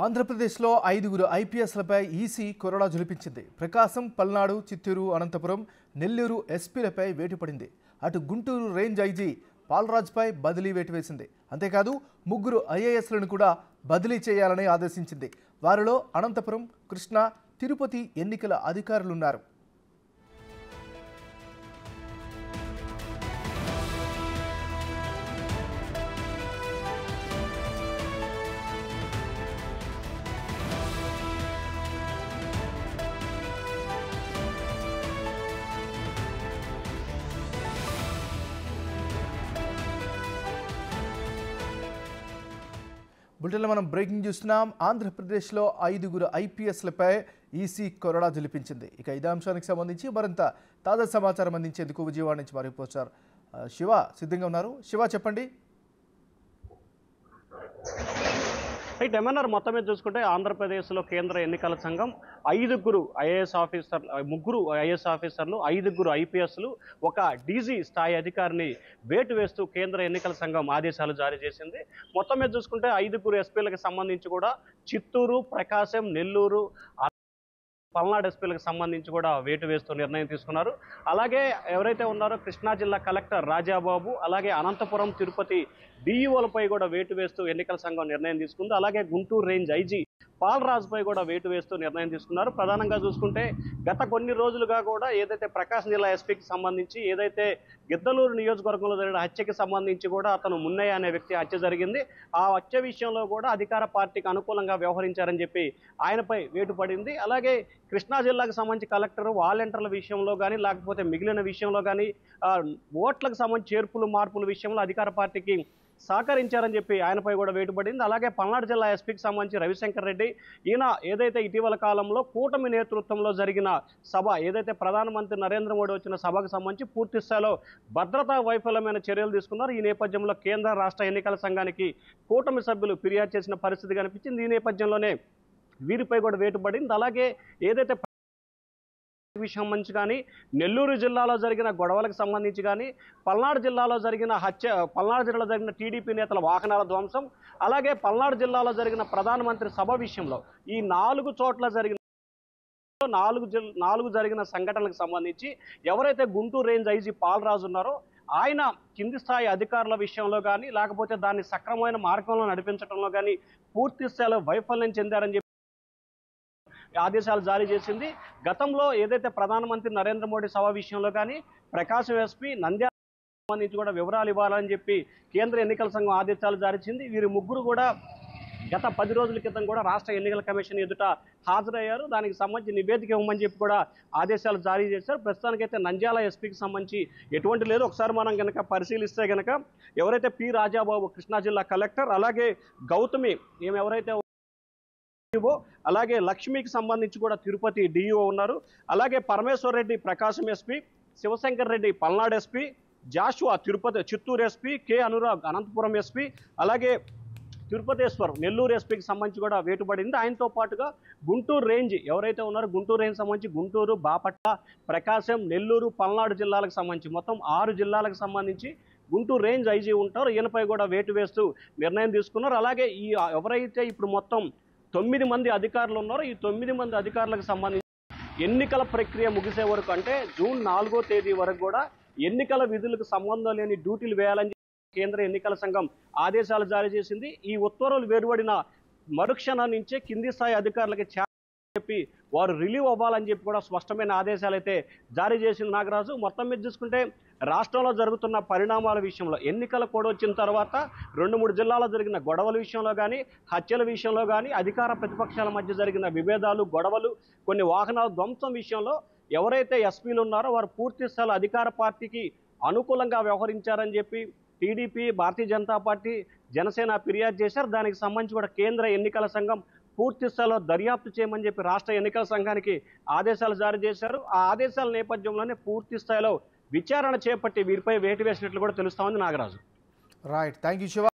ఆంధ్రప్రదేశ్లో 5 ఐపీఎస్లపై ఈసీ కొరడా జులిపించింది. ప్రకాశం, పల్నాడు, చిత్తూరు, అనంతపురం, నెల్లూరు ఎస్పీలపై వేటు పడింది. అటు గుంటూరు రేంజ్ ఐజీ పాల్రాజ్పై బదిలీ వేటు వేసింది. అంతేకాదు 3 ఐఏఎస్లను కూడా బదిలీ చేయాలని ఆదేశించింది. వారిలో అనంతపురం, కృష్ణా, తిరుపతి ఎన్నికల అధికారులున్నారు. బులెటిన్లో మనం బ్రేకింగ్ చూస్తున్నాం. ఆంధ్రప్రదేశ్లో 5 ఐపీఎస్లపై ఈసీ కొరడా జలిపించింది. ఇక ఇదే అంశానికి సంబంధించి మరింత తాజా సమాచారం అందించేందుకు విజయవాడ నుంచి మరి రిపోర్టర్ శివ సిద్ధంగా ఉన్నారు. శివ, చెప్పండి. రైట్ ఎంఎన్ఆర్ మొత్తం మీద చూసుకుంటే ఆంధ్రప్రదేశ్లో కేంద్ర ఎన్నికల సంఘం 5 ఐఏఎస్ ఆఫీసర్లు, 3 ఐఏఎస్ ఆఫీసర్లు, 5 ఐపీఎస్లు, ఒక డీజీ స్థాయి అధికారిని వేటు వేస్తూ కేంద్ర ఎన్నికల సంఘం ఆదేశాలు జారీ చేసింది. మొత్తం మీద చూసుకుంటే 5 ఎస్పీలకు సంబంధించి కూడా చిత్తూరు, ప్రకాశం, నెల్లూరు, పల్నాడు ఎస్పీలకు సంబంధించి కూడా వేటు వేస్తూ నిర్ణయం తీసుకున్నారు. అలాగే ఎవరైతే ఉన్నారో కృష్ణా జిల్లా కలెక్టర్ రాజాబాబు, అలాగే అనంతపురం, తిరుపతి డిఈఓలపై కూడా వేటు వేస్తూ ఎన్నికల సంఘం నిర్ణయం తీసుకుంది. అలాగే గుంటూరు రేంజ్ ఐజీ పాల్రాజ్పై కూడా వేటు వేస్తూ నిర్ణయం తీసుకున్నారు. ప్రధానంగా చూసుకుంటే గత కొన్ని రోజులుగా కూడా ఏదైతే ప్రకాశం జిల్లా ఎస్పీకి సంబంధించి ఏదైతే గిద్దలూరు నియోజకవర్గంలో జరిగిన హత్యకి సంబంధించి కూడా అతను మున్నయ్య అనే వ్యక్తి హత్య జరిగింది. ఆ హత్య విషయంలో కూడా అధికార పార్టీకి అనుకూలంగా వ్యవహరించారని చెప్పి ఆయనపై వేటు పడింది. అలాగే కృష్ణా జిల్లాకు సంబంధించి కలెక్టర్ వాలంటీర్ల విషయంలో కానీ లేకపోతే మిగిలిన విషయంలో కానీ ఓట్లకు సంబంధించి చేర్పులు మార్పుల విషయంలో అధికార పార్టీకి సహకరించారని చెప్పి ఆయనపై కూడా వేటు పడింది. అలాగే పల్నాడు జిల్లా ఎస్పీకి సంబంధించి రవిశంకర్ రెడ్డి, ఈయన ఏదైతే ఇటీవల కాలంలో కూటమి నేతృత్వంలో జరిగిన సభ, ఏదైతే ప్రధానమంత్రి నరేంద్ర మోడీ వచ్చిన సభకు సంబంధించి పూర్తి స్థాయిలో భద్రతా వైఫల్యమైన చర్యలు తీసుకున్నారు. ఈ నేపథ్యంలో కేంద్ర రాష్ట్ర ఎన్నికల సంఘానికి కూటమి సభ్యులు ఫిర్యాదు చేసిన పరిస్థితి కనిపించింది. ఈ నేపథ్యంలోనే వీరిపై కూడా వేటు పడింది. అలాగే ఏదైతే విషయం సంబంధించి కానీ, నెల్లూరు జిల్లాలో జరిగిన గొడవలకు సంబంధించి కానీ, పల్నాడు జిల్లాలో జరిగిన పల్నాడు జిల్లాలో జరిగిన టీడీపీ నేతల వాహనాల ధ్వంసం, అలాగే పల్నాడు జిల్లాలో జరిగిన ప్రధానమంత్రి సభ విషయంలో ఈ 4 చోట్ల జరిగిన 4 జరిగిన సంఘటనలకు సంబంధించి ఎవరైతే గుంటూరు రేంజ్ ఐజీ పాల్రాజు ఉన్నారో ఆయన కింది స్థాయి అధికారుల విషయంలో కానీ లేకపోతే దాన్ని సక్రమమైన మార్గంలో నడిపించడంలో కానీ పూర్తి స్థాయిలో వైఫల్యం చెందారని చెప్పి ఆదేశాలు జారీ చేసింది. గతంలో ఏదైతే ప్రధానమంత్రి నరేంద్ర మోడీ సభ విషయంలో కానీ ప్రకాశం ఎస్పీ నంద్యాల సంబంధించి కూడా వివరాలు ఇవ్వాలని చెప్పి కేంద్ర ఎన్నికల సంఘం ఆదేశాలు జారీ చేసింది. వీరి 3 కూడా గత 10 రోజుల క్రితం కూడా రాష్ట్ర ఎన్నికల కమిషన్ ఎదుట హాజరయ్యారు. దానికి సంబంధించి నివేదిక ఇవ్వమని చెప్పి కూడా ఆదేశాలు జారీ చేశారు. ప్రస్తుతానికైతే నంద్యాల ఎస్పీకి సంబంధించి ఎటువంటి లేదు. ఒకసారి మనం కనుక పరిశీలిస్తే కనుక ఎవరైతే పి రాజాబాబు కృష్ణా జిల్లా కలెక్టర్, అలాగే గౌతమి ఈమె ఎవరైతే అలాగే లక్ష్మికి సంబంధించి కూడా తిరుపతి డిఈఓ ఉన్నారు. అలాగే Parameshwar Reddy Prakasam SP, Shivashankar Reddy Palnadu SP, Joshua Chittoor SP, K Anurag Anantapur SP, అలాగే తిరుపతేశ్వర్ నెల్లూరు ఎస్పీకి సంబంధించి కూడా వేటు పడింది. ఆయనతో పాటుగా గుంటూరు రేంజ్ ఎవరైతే ఉన్నారో గుంటూరు రేంజ్ సంబంధించి గుంటూరు, బాపట్ల, ప్రకాశం, నెల్లూరు, పల్నాడు జిల్లాలకు సంబంధించి మొత్తం 6 జిల్లాలకు సంబంధించి గుంటూరు రేంజ్ ఐజీ ఉంటారు. ఈయనపై కూడా వేటు వేస్తూ నిర్ణయం తీసుకున్నారు. అలాగే ఈ ఎవరైతే ఇప్పుడు మొత్తం 9 మంది అధికారులు ఉన్నారో ఈ 9 మంది అధికారులకు సంబంధించి ఎన్నికల ప్రక్రియ ముగిసే వరకు అంటే జూన్ 4వ తేదీ వరకు కూడా ఎన్నికల విధులకు సంబంధం లేని డ్యూటీలు వేయాలని కేంద్ర ఎన్నికల సంఘం ఆదేశాలు జారీ చేసింది. ఈ ఉత్తర్వులు వెలువడిన మరుక్షణం నుంచే కింది స్థాయి అధికారులకి చెప్పి వారు రిలీవ్ అవ్వాలని చెప్పి కూడా స్పష్టమైన ఆదేశాలు అయితే జారీ చేసింది నాగరాజు. మొత్తం మీద చూసుకుంటే రాష్ట్రంలో జరుగుతున్న పరిణామాల విషయంలో ఎన్నికల కోడ్ వచ్చిన తర్వాత 2-3 జిల్లాల్లో జరిగిన గొడవల విషయంలో కానీ, హత్యల విషయంలో కానీ, అధికార ప్రతిపక్షాల మధ్య జరిగిన విభేదాలు, గొడవలు, కొన్ని వాహనాల ధ్వంసం విషయంలో ఎవరైతే ఎస్పీలు ఉన్నారో వారు పూర్తి స్థాయిలో అధికార పార్టీకి అనుకూలంగా వ్యవహరించారని చెప్పి టీడీపీ, భారతీయ జనతా పార్టీ, జనసేన ఫిర్యాదు చేశారు. దానికి సంబంధించి కూడా కేంద్ర ఎన్నికల సంఘం పూర్తి స్థాయిలో దర్యాప్తు చేయమని చెప్పి రాష్ట్ర ఎన్నికల సంఘానికి ఆదేశాలు జారీ చేశారు. ఆ ఆదేశాల నేపథ్యంలోనే పూర్తి స్థాయిలో విచారణ చేపట్టి వీరిపై వేటు వేసినట్లు కూడా తెలుస్తోంది Nagaraju. Right, thank you Shiva.